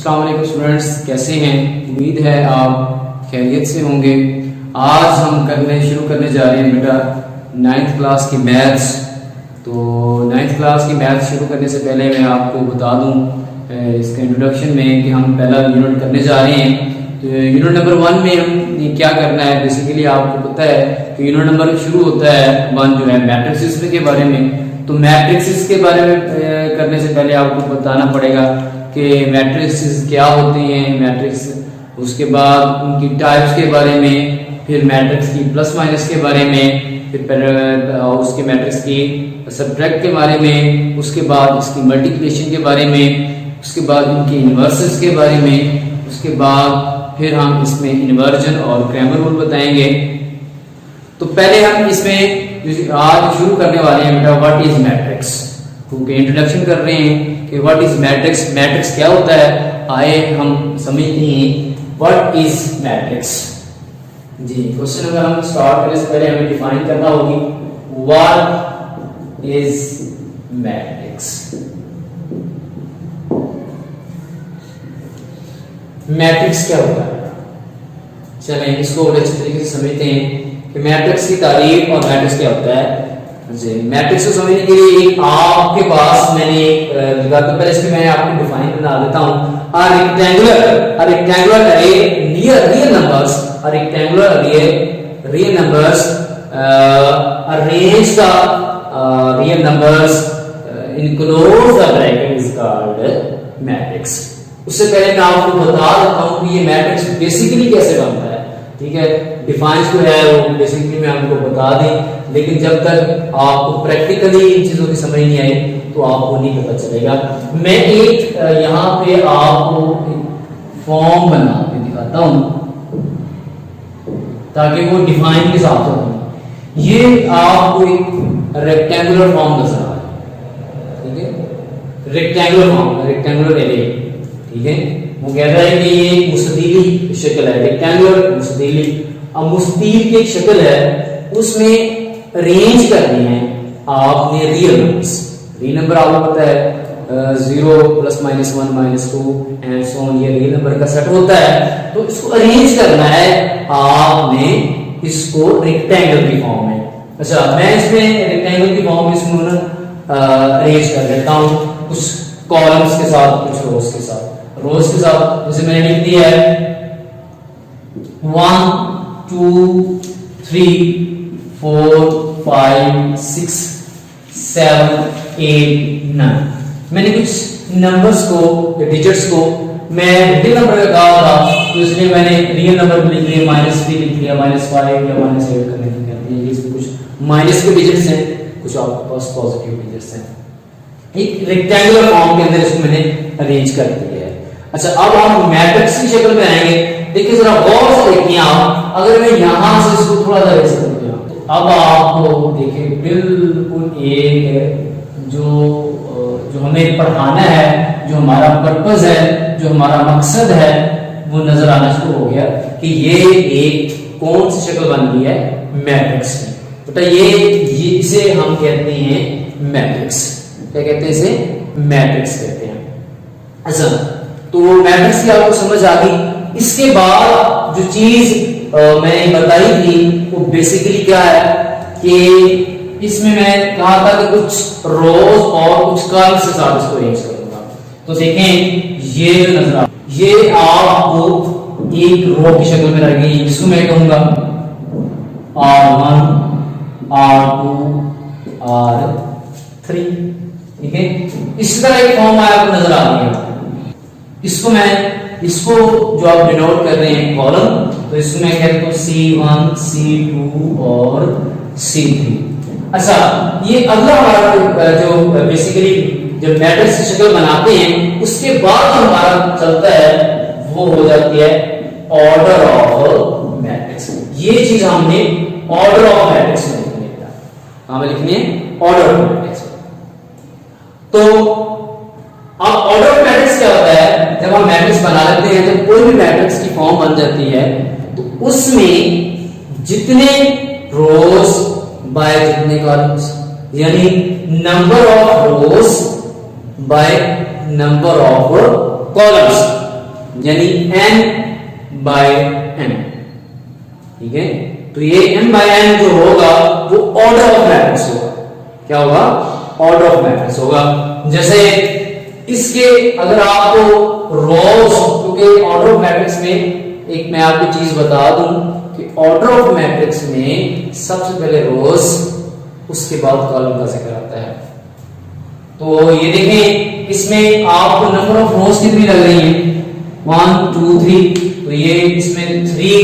अस्सलाम वालेकुम स्टूडेंट्स, कैसे हैं? उम्मीद है आप खैरियत से होंगे। आज हम शुरू करने जा रहे हैं बेटा 9th क्लास की मैथ्स। तो 9th क्लास की मैथ्स शुरू करने से पहले मैं आपको बता दूं इसके इंट्रोडक्शन में कि हम पहला यूनिट करने जा रहे हैं। तो यूनिट नंबर 1 में हम क्या करना है, बेसिकली आपको पता है कि यूनिट नंबर शुरू होता है 1 जो है मैट्रिक्स के बारे में। तो मैट्रिक्स के बारे में करने से पहले आपको बताना पड़ेगा कि मैट्रिक्स क्या होती हैं, मैट्रिक्स, उसके बाद उनकी टाइप्स के बारे में, फिर मैट्रिक्स की प्लस माइनस के बारे में, फिर उसके मैट्रिक्स की सब्ट्रैक्ट के बारे में, उसके बाद इसकी मल्टीप्लिकेशन के बारे में, उसके बाद इनके इन्वर्सेस के बारे में, उसके बाद फिर हम इसमें इन्वर्जन और क्रैमर रूल बताएंगे। तो पहले हम इसमें आज शुरू करने वाले हैं बेटा व्हाट इज मैट्रिक्स, क्योंकि इंट्रोडक्शन कर रहे हैं कि व्हाट इज मैट्रिक्स, मैट्रिक्स क्या होता है। आए हम समझते हैं व्हाट इज मैट्रिक्स। जी, क्वेश्चन अगर हम स्टार्ट करने से पहले हमें डिफाइन करना होगी व्हाट इज मैट्रिक्स। मैट्रिक्स क्या होता है, चलें इसको और अच्छे तरीके से समझते हैं कि मैट्रिक्स की तारीफ और मैट्रिक्स क्या होता है। जी, मैट्रिक्स को समझने के लिए एक आपके पास मैंने एक लगा, तो पहले इसमें मैं आपको डिफाइन बना देता हूं। a rectangular array real numbers, a rectangular array real numbers arranged real numbers enclose the bracket is called matrix। उससे पहले मैं आपको बता देता हूं कि ये मैट्रिक्स बेसिकली कैसे बनता है। ठीक है, डिफाइन जो है वो बेसिकली मैं आपको बता दें, लेकिन जब तक आपको प्रैक्टिकली इन चीजों की समझ नहीं आई तो आपको नहीं पता चलेगा। मैं एक यहाँ पे आपको फॉर्म बना के दिखाता हूं ताकि वो डिफाइन के साथ हो। ये आपको एक रेक्टेंगुलर फॉर्म नजर आ रहा है, ठीक है, रेक्टेंगुलर फॉर्म, रेक्टेंगुलर एरे। ठीक है, वो कहता है कि ये मुस्ततीली शक्ल है, रेक्टेंगुलर मुस्ततीली। अब मुस्ततील की एक शक्ल है, उसमें रेंज करनी है आपने रियल नंबर्स। रियल नंबर आपको पता है 0 plus minus 1 minus 2 and so on, ये रियल नंबर का सेट होता है। तो इसको अरेंज करना है आपने इसको रेक्टेंगल की फॉर्म में। अच्छा, मैं इसमें रेक्टेंगल की फॉर्म में इसको अरेंज कर देता हूं, कुछ कॉलम्स के साथ, कुछ रोज के साथ। रोज के साथ जैसे मैंने लिख दिया है 1 2 3 4 5 6 7 8 9। मैंने कुछ नंबर्स को, डिजिट्स को मैं रियल नंबर का कहा था, तो इसलिए मैंने रियल नंबर लिख लिया, -3 लिख लिया, -5 या -8 करने की कहती है। इसमें कुछ माइनस के डिजिट्स हैं, कुछ आपके पास पॉजिटिव डिजिट्स हैं। एक रेक्टेंगुलर फॉर्म के अंदर इसको मैंने अरेंज कर दिया है। अच्छा, अब हम मैट्रिक्स की शक्ल में आएंगे। देखिए जरा गौर से देखिए आप, अगर मैं यहां से इसको थोड़ा सा रेस कर दिया तो अब आपको देखिए बिल्कुल एक जो हमें पढ़ाना है, जो हमारा पर्पस है, जो हमारा मकसद है, वो नजर आना शुरू हो गया कि ये एक कौन सी शक्ल बन गई है, मैट्रिक्स की। बेटा ये इसे हम कहते हैं मैट्रिक्स। क्या कहते हैं इसे? मैट्रिक्स कहते हैं। अच्छा, तो मैट्रिक्स की आपको समझ आ गई। इसके बाद जो चीज मैंने बताई थी वो बेसिकली क्या है कि इसमें मैं कहा था कि कुछ रोज और कुछ कॉलम के साथ इसको अरेंज करूंगा। तो देखें ये जो नजर आ, ये आपको एक रो की शक्ल में रहेगी, जिसको मैं कहूंगा R1 R2 R3। ठीक है, इस तरह एक फॉर्म आपको नजर आ रही है। इसको जो आप डिनोट कर रहे हैं कॉलम, तो इसको मैं कहता हूं C1 C2 और C3। अच्छा, ये अगला हमारा जो बेसिकली जब मैट्रिक्स की शक्ल बनाते हैं उसके बाद जो हमारा चलता है वो हो जाती है ऑर्डर ऑफ मैट्रिक्स। ये चीज हमने ऑर्डर ऑफ मैट्रिक्स में लिखनी है। हमें लिखनी है ऑर्डर ऑफ मैट्रिक्स। तो अब ऑर्डर ऑफ मैट्रिक्स क्या होता है? जब हम मैट्रिक्स बना लेते हैं, जब कोई भी मैट्रिक्स की फॉर्म बन जाती है तो उसमें जितने रोज बाय जितने कॉलम्स, यानी number of rose by number of columns, यानी n बाय n, ठीक है। तो ये n बाय n जो होगा वो ऑर्डर ऑफ मैट्रिक्स होगा। क्या होगा? ऑर्डर ऑफ मैट्रिक्स होगा। जैसे इसके अगर आपको रोज, क्योंकि ऑर्डर ऑफ मैट्रिक्स में एक मैं आपको चीज बता दूं कि ऑर्डर ऑफ मैट्रिक्स में सबसे पहले रोज, उसके बाद कॉलम का जिक्र आता है। तो ये देखें, इसमें आपको नंबर ऑफ रोज कितनी लग रही है? 1 2 3, तो ये इसमें 3,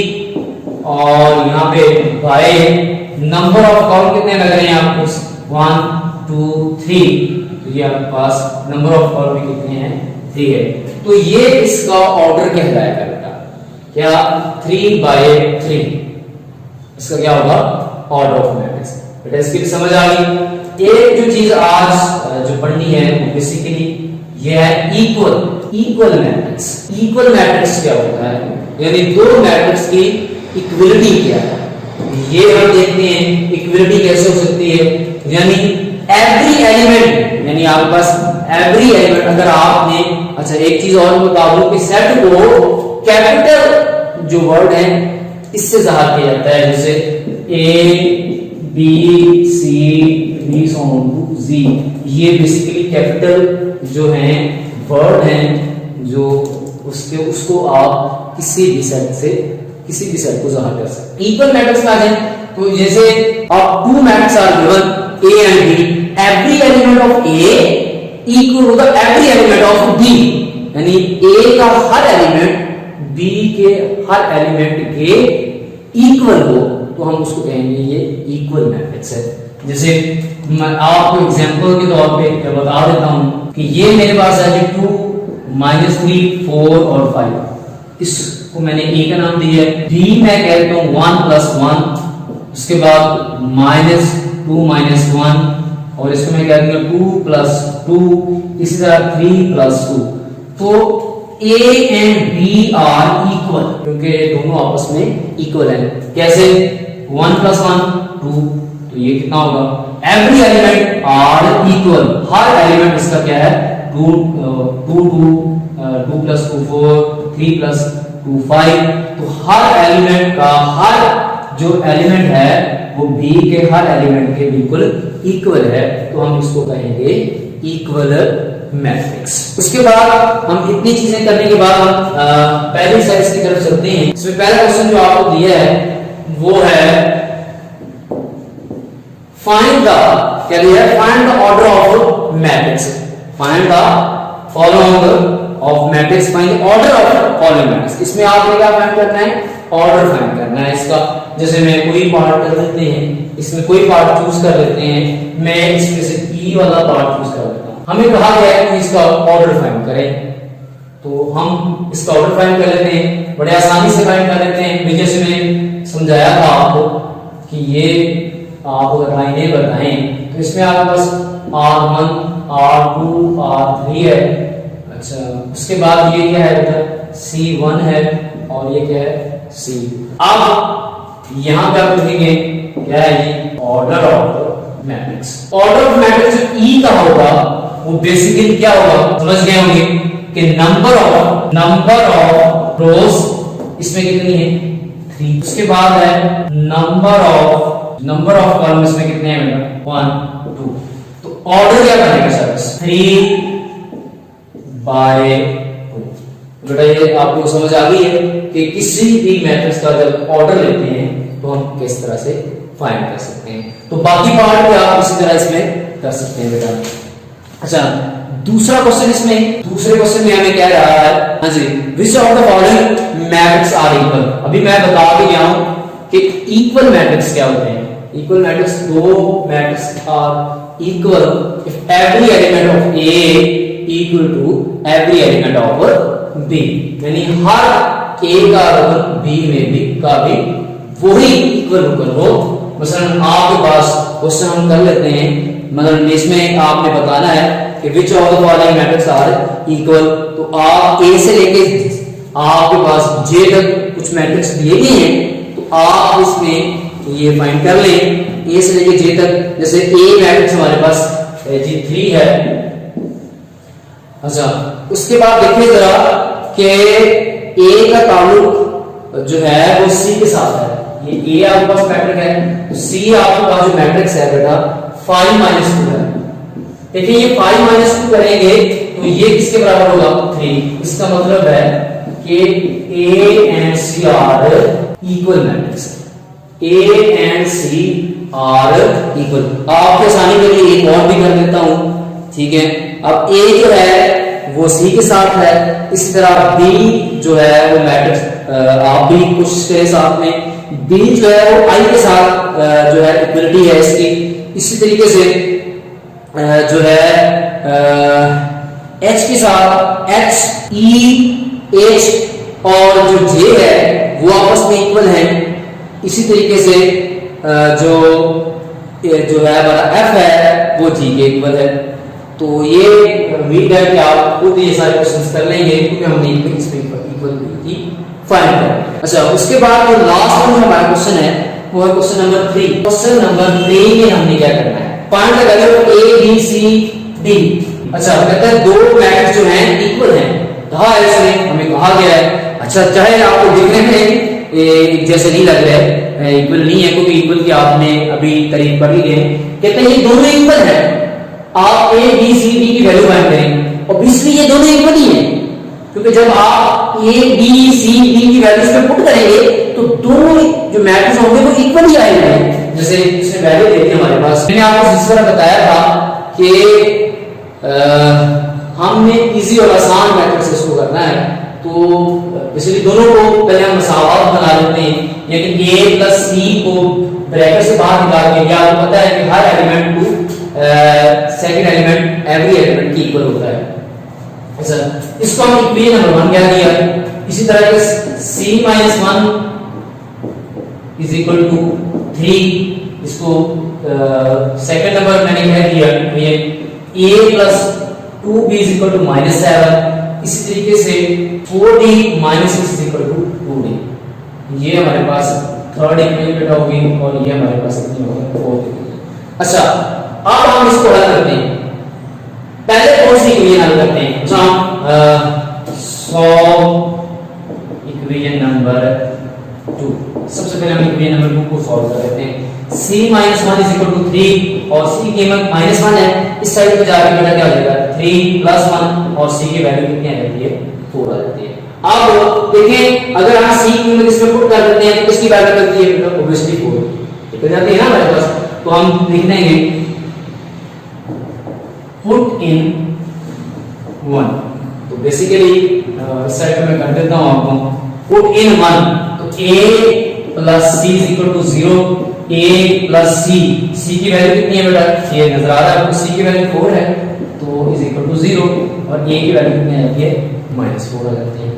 और यहाँ पे बाय नंबर ऑफ कॉलम कितने लग रहे हैं आपको? 1 2 3, तो ये आपके पास नंबर ऑफ कॉलम भी कितने हैं? 3 है। तो ये इसका ऑर्डर कहलाएगा बेटा, क्या? 3 बाय 3, इसका क्या होगा? Order of matrix. बेटा इसकी भी समझ आ गई। एक जो चीज आज जो पढ़नी है वो बेसिकली ये है इक्वल मैट्रिक्स। इक्वल मैट्रिक्स क्या होता है, यानी दो मैट्रिक्स की इक्वलिटी क्या है, ये हम देखते हैं। इक्वलिटी कैसे हो सकती है? यानी एवरी एलिमेंट, यानी आपके पास एवरी एलिमेंट, अगर आपने, अच्छा एक चीज और बता दूं कि सेट को कैपिटल जो वर्ड है इससे जाहिर किया जाता है, जैसे A B C D Z, ये बेसिकली कैपिटल जो हैं वर्ड हैं, जो उसको आप किसी भी सेट को जाहिर कर सकते हैं। इक्वल मैट्रिक्स में आ जाए तो जैसे आप two matrix are given A and B, every element of A equal to the every element of B, यानी A का हर एलिमेंट B के हर एलिमेंट के इक्वल हो तो हम उसको कहेंगे ये इक्वल मैट्रिक्स है। जैसे मैं आपको एग्जांपल के तौर पे बता देता हूं कि ये मेरे पास है 2 -3 4 और 5, इसको मैंने A का नाम दिया है। B मैं कहता हूं 1 + 1, उसके बाद -2 - 1, और इसको मैं कह दूंगा 2 + 2, इसी तरह 3 + 2। तो A and B are equal, क्योंकि दोनों आपस में इक्वल है। कैसे? 1 + 1 2, तो ये कितना होगा? एवरी एलिमेंट आर इक्वल, हर एलिमेंट इसका क्या है? 2 2 2 + 2 4, 3 + 2 5। तो हर एलिमेंट का हर जो एलिमेंट है वो B के हर एलिमेंट के बिल्कुल इक्वल है, तो हम इसको कहेंगे इक्वल मैट्रिक्स। उसके बाद हम इतनी चीजें करने के बाद हम पहली एक्सरसाइज की तरफ चलते हैं। इसमें पहला क्वेश्चन जो आपको दिया है वो है फाइंड द, क्या दिया है? Find the order of matrix, find the following of matrix, find the order of following matrix. इसमें आपने क्या फाइंड करना है? ऑर्डर फाइंड करना है इसका। जैसे मैं कोई पार्ट कर लेते हैं, इसमें कोई पार्ट चूज कर लेते हैं, मैं इसमें से ई वाला पार्ट चूज कर लेता हूं। हमें कहा गया है कि इसका ऑर्डर फाइंड करें, तो हम इसका ऑर्डर फाइंड कर लेते हैं, बड़े आसानी से फाइंड कर लेते हैं। जैसे मैं समझाया था आपको कि ये आप अगर लाइनें बताएं तो इसमें आपके पास R1 R2 R3 है। अच्छा, उसके बाद ये क्या है बेटा? C1 है, और ये क्या है? C। अब यहां पे आप लिखेंगे क्या है ये? Order of matrix. Order of matrix जो E का होगा वो बेसिकली क्या होगा? समझ गए होंगे कि नंबर ऑफ रोज इसमें कितनी है? 3। उसके बाद है नंबर ऑफ कॉलम इसमें कितने हैं बेटा? 1 2। तो ऑर्डर क्या बनेगा सर? 3 बाय 2। बेटा ये आपको समझ आ गई है कि किसी भी मैट्रिक्स का जब ऑर्डर लेते हैं तो हम किस तरह से फाइंड कर सकते हैं। तो बाकी पार्ट भी आप इसी तरह इसमें कर सकते हैं बेटा। अच्छा, दूसरा क्वेश्चन दूसरे क्वेश्चन में हमें क्या रहा है? हाँ जी, which of the following matrix are equal. अभी मैं बता भी गया हूं कि इक्वल मैट्रिक्स क्या होते हैं। इक्वल मैट्रिक्स, दो matrix are equal if every element of A equal to every element of B, यानी हर A का अगर B में भी का भी वही इक्वल हो। मसलन आपके पास क्वेश्चन हम कर लेते हैं, मतलब इसमें आपने बताना है कि which of the following matrix are equal. तो आप A से लेके आपके पास J तक कुछ मैट्रिक्स दिए गए हैं, तो आप इसमें ये फाइंड कर लें A से लेके J तक। जैसे A मैट्रिक्स हमारे पास G3 है। अच्छा, उसके बाद देखिए जरा कि ए का ताल्लुक जो है वो सी के साथ है। ये ए आपके पास मैट्रिक्स है, तो सी आपके पास जो मैट्रिक्स है बेटा 5 - 2 है। देखिए ये 5 - 2 करेंगे तो ये किसके बराबर होगा 3। इसका मतलब है कि A and C are equal matrix. A and C are equal. आपके आसानी के लिए एक और भी कर देता हूं, ठीक है। अब ए जो है वो सी के साथ है, इसी तरह बी जो है वो मैट्रिक्स आप भी कोशिश करें साथ में। बी जो है वो आई के साथ जो है इक्वलिटी है इसकी। इसी तरीके से जो है एच के साथ एच ई एच और जो जे है वो आपस में इक्वल है। इसी तरीके से जो है हमारा एफ है वो जी के इक्वल है। तो ये उम्मीद है कि आप खुद ये सारे क्वेश्चंस कर लेंगे क्योंकि हमने इसमें इक्वलिटी फाइंड कर। अच्छा, उसके बाद जो लास्ट में हमारा क्वेश्चन है वो है क्वेश्चन नंबर 3। क्वेश्चन नंबर 3 में हमने क्या करना है, find the value of A B C D. अच्छा, कहता है दो मैट्रिक्स जो हैं इक्वल हैं। कहा है इसमें, हमें कहा गया है। अच्छा, चाहे आपको दिखने में जैसे नहीं लग रहा है, इक्वल नहीं है क्योंकि इक्वल की आपने अभी करीब पढ़ ही गए। कहते हैं ये दोनों इक्वल है। आप ए बी सी डी की वैल्यू फाइंड करें, ऑब्वियसली ये दोनों इक्वल ही है क्योंकि जब आप ए बी सी डी की वैल्यूज पे पुट करेंगे तो दोनों जो मैट्रिक्स होंगे वो इक्वल ही आएंगे। जैसे इसमें वैल्यू देते हैं हमारे पास, मैंने आपको इस तरह बताया था कि हमने इजी और आसान मेथड से इसको करना है। तो इसलिए दोनों को पहले हम मसावात बना लेते हैं, यानी a प्लस सी को ब्रैकेट से बाहर निकाल के, या आपको पता है कि हर एलिमेंट को सेकंड एलिमेंट एवरी एलिमेंट की इक्वल होता है। अच्छा, इसको हम इक्वेशन नंबर 1 कह दिया। इसी तरह के c - 1 इज इक्वल टू 3, इसको सेकंड नंबर मैंने कह दिया। ये a plus 2b is equal to -7। इसी तरीके से 4d - 6 is equal to 2d। ये हमारे पास थर्ड इक्वेशन होगी और ये हमारे पास कितनी होगी, फोर्थ इक्वेशन। अच्छा, अब हम इसको हल करते हैं। पहले कौन सी इक्वेशन हल करते हैं? Solve equation number 2। सबसे पहले हम इक्वेशन नंबर 2 को सॉल्व कर लेते हैं। c - 1 इज इक्वल टू 3 और c की कीमत -1 है। इस साइड पे जाके बेटा क्या हो जाएगा 3 + 1 और c की वैल्यू कितनी आ जाती है 4 आ जाती है। अब देखें, अगर हम c की कीमत इसमें पुट कर देते हैं तो किसकी वैल्यू लगती है बेटा, ऑब्वियसली 4 निकल जाती है ना हमारे पास। तो हम लिख देंगे पुट इन 1। तो बेसिकली इस साइड पे मैं कर देता हूं आपको, पुट इन 1। तो a plus c is equal to 0, a plus c की वैल्यू कितनी है बेटा, ये नजर आ रहा है आपको, c की वैल्यू 4 है तो इज इक्वल टू 0 और a की वैल्यू कितनी आ जाती है -4 आ जाती है।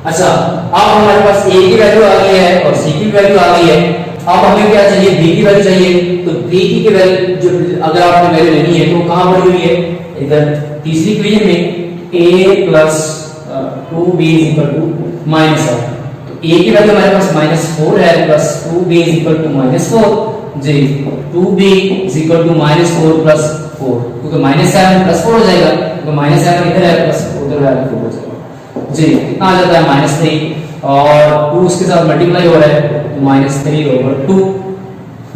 अच्छा, अब हमारे पास a की वैल्यू आ गई है और c की वैल्यू आ गई है। अब हमें क्या चाहिए, b की वैल्यू चाहिए। तो b की वैल्यू जो अगर आपने वैल्यू लेनी है तो कहां पड़ी हुई है, इधर तीसरी इक्वेशन में a plus 2b is equal to -7। तो a की वैल्यू हमारे पास -4 है plus 2b is equal to -4 जी, 2b is equal to -4 plus 4 क्योंकि -7 प्लस 4 हो जाएगा, तो -7 इधर है प्लस उधर है 4 हो जाएगा जी। कितना आ जाता है -3 और 2 उसके साथ मल्टीप्लाई हो रहा है तो -3/2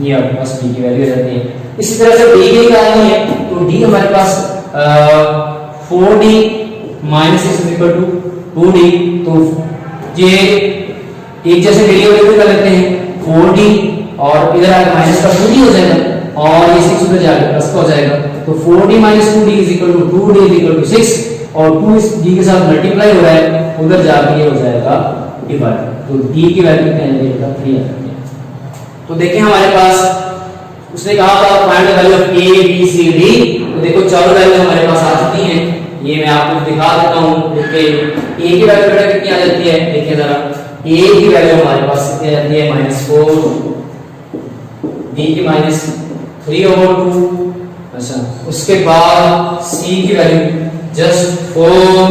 ये आपके पास b की वैल्यू आ जाती है। इसी तरह से d की निकालनी है तो d हमारे पास 4d - 6 is equal to 2d। तो ये एक जैसे वेरिएबल कर लेते हैं 4d और इधर आके माइनस का 2d हो जाएगा और ये 6 उधर जाके प्लस का हो जाएगा। तो 4d - 2d is equal to 2d is equal to 6 और 2 इस d के साथ मल्टीप्लाई हो रहा है, उधर जाके ये हो जाएगा डिवाइड। तो d की वैल्यू कितनी आ जाएगी 3 आ जाती है। तो देखिए हमारे पास उसने कहा था find the value of a b c d। तो देखो चारों वैल्यू हमारे पास आ चुकी हैं, ये मैं आपको दिखा देता हूं। देखिए a की वैल्यू बेटा कितनी आ जाती है, देखिए जरा a की वैल्यू हमारे पास कितनी आ जाती है -4, d की -3/2। अच्छा, उसके बाद c की वैल्यू जस्ट 4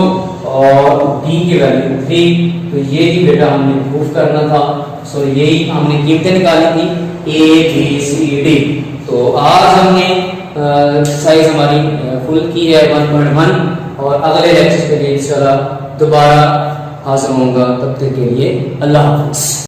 और d की वैल्यू 3। तो ये ही बेटा हमने प्रूफ करना था, सो यही हमने कीमतें निकाली थी a b c d। तो आज हमने एक्सरसाइज हमारी फुल की है 1.1 और अगले लेक्चर के लिए इंशाल्लाह दोबारा हाजिर होऊंगा। तब तक के लिए अल्लाह हाफ़िज़।